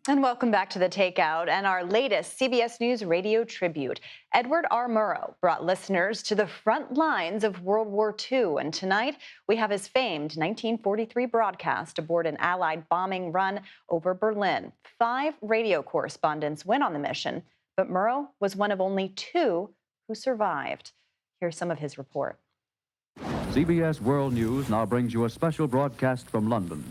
And welcome back to The Takeout and our latest CBS News Radio tribute. Edward R. Murrow brought listeners to the front lines of World War II. And tonight, we have his famed 1943 broadcast aboard an Allied bombing run over Berlin. 5 radio correspondents went on the mission, but Murrow was one of only 2 who survived. Here's some of his report. CBS World News now brings you a special broadcast from London.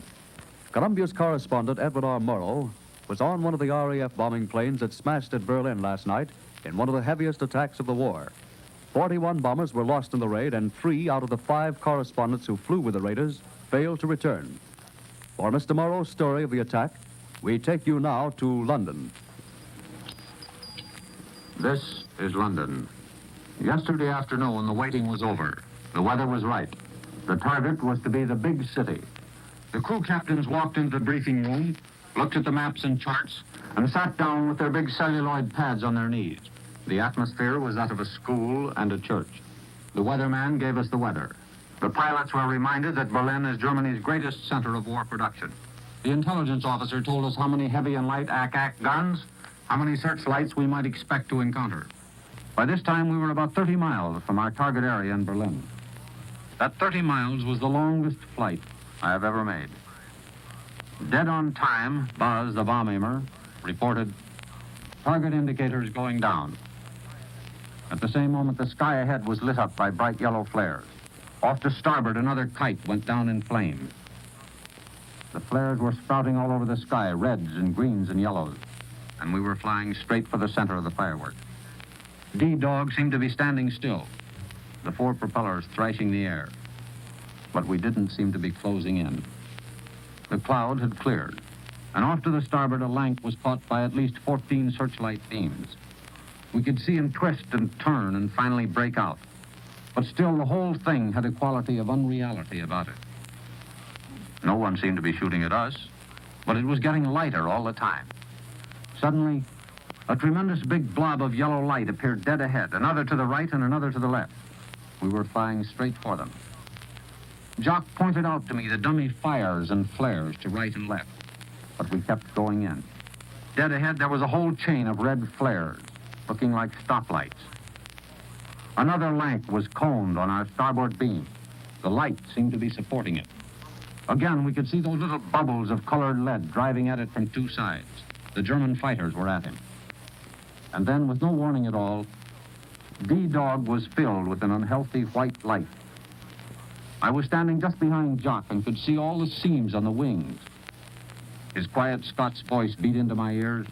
Columbia's correspondent Edward R. Murrow was on one of the RAF bombing planes that smashed at Berlin last night in one of the heaviest attacks of the war. 41 bombers were lost in the raid, and 3 out of the 5 correspondents who flew with the raiders failed to return. For Mr. Murrow's story of the attack, we take you now to London. This is London. Yesterday afternoon, the waiting was over. The weather was right. The target was to be the big city. The crew captains walked into the briefing room, looked at the maps and charts, and sat down with their big celluloid pads on their knees. The atmosphere was that of a school and a church. The weatherman gave us the weather. The pilots were reminded that Berlin is Germany's greatest center of war production. The intelligence officer told us how many heavy and light ack-ack guns, how many searchlights we might expect to encounter. By this time, we were about 30 miles from our target area in Berlin. That 30 miles was the longest flight I have ever made. Dead on time, Buzz, the bomb aimer, reported target indicators going down. At the same moment, the sky ahead was lit up by bright yellow flares. Off to starboard, another kite went down in flames. The flares were sprouting all over the sky, reds and greens and yellows, and we were flying straight for the center of the fireworks. D-Dog seemed to be standing still, the 4 propellers thrashing the air, but we didn't seem to be closing in. The cloud had cleared, and off to the starboard, a lank was caught by at least 14 searchlight beams. We could see him twist and turn and finally break out, but still the whole thing had a quality of unreality about it. No one seemed to be shooting at us, but it was getting lighter all the time. Suddenly, a tremendous big blob of yellow light appeared dead ahead, another to the right and another to the left. We were flying straight for them. Jock pointed out to me the dummy fires and flares to right and left, but we kept going in. Dead ahead, there was a whole chain of red flares, looking like stoplights. Another lank was coned on our starboard beam. The light seemed to be supporting it. Again, we could see those little bubbles of colored lead driving at it from 2 sides. The German fighters were at him. And then, with no warning at all, D-Dog was filled with an unhealthy white light. I was standing just behind Jock and could see all the seams on the wings. His quiet Scots voice beat into my ears.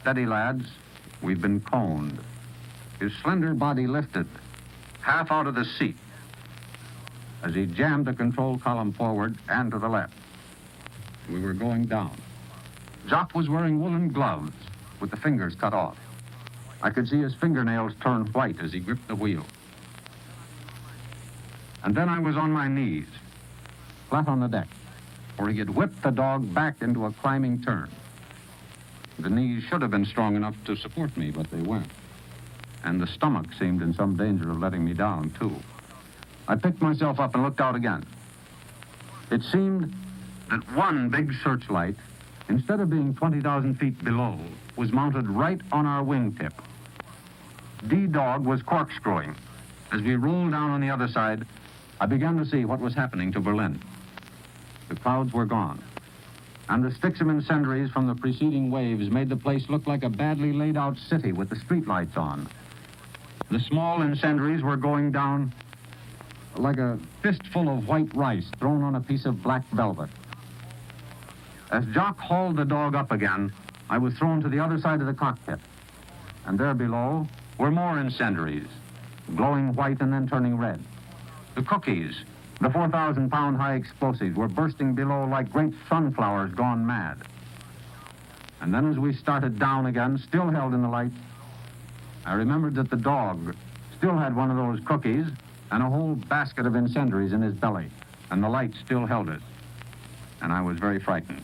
"Steady, lads, we've been coned." His slender body lifted, half out of the seat, as he jammed the control column forward and to the left. We were going down. Jock was wearing woolen gloves with the fingers cut off. I could see his fingernails turn white as he gripped the wheel. And then I was on my knees, flat on the deck, where he had whipped the dog back into a climbing turn. The knees should have been strong enough to support me, but they weren't. And the stomach seemed in some danger of letting me down, too. I picked myself up and looked out again. It seemed that one big searchlight, instead of being 20,000 feet below, was mounted right on our wingtip. D-Dog was corkscrewing. As we rolled down on the other side, I began to see what was happening to Berlin. The clouds were gone, and the sticks of incendiaries from the preceding waves made the place look like a badly laid out city with the streetlights on. The small incendiaries were going down like a fistful of white rice thrown on a piece of black velvet. As Jock hauled the dog up again, I was thrown to the other side of the cockpit, and there below were more incendiaries, glowing white and then turning red. The cookies, the 4,000-pound high explosives, were bursting below like great sunflowers gone mad. And then as we started down again, still held in the light, I remembered that the dog still had one of those cookies and a whole basket of incendiaries in his belly, and the light still held it. And I was very frightened.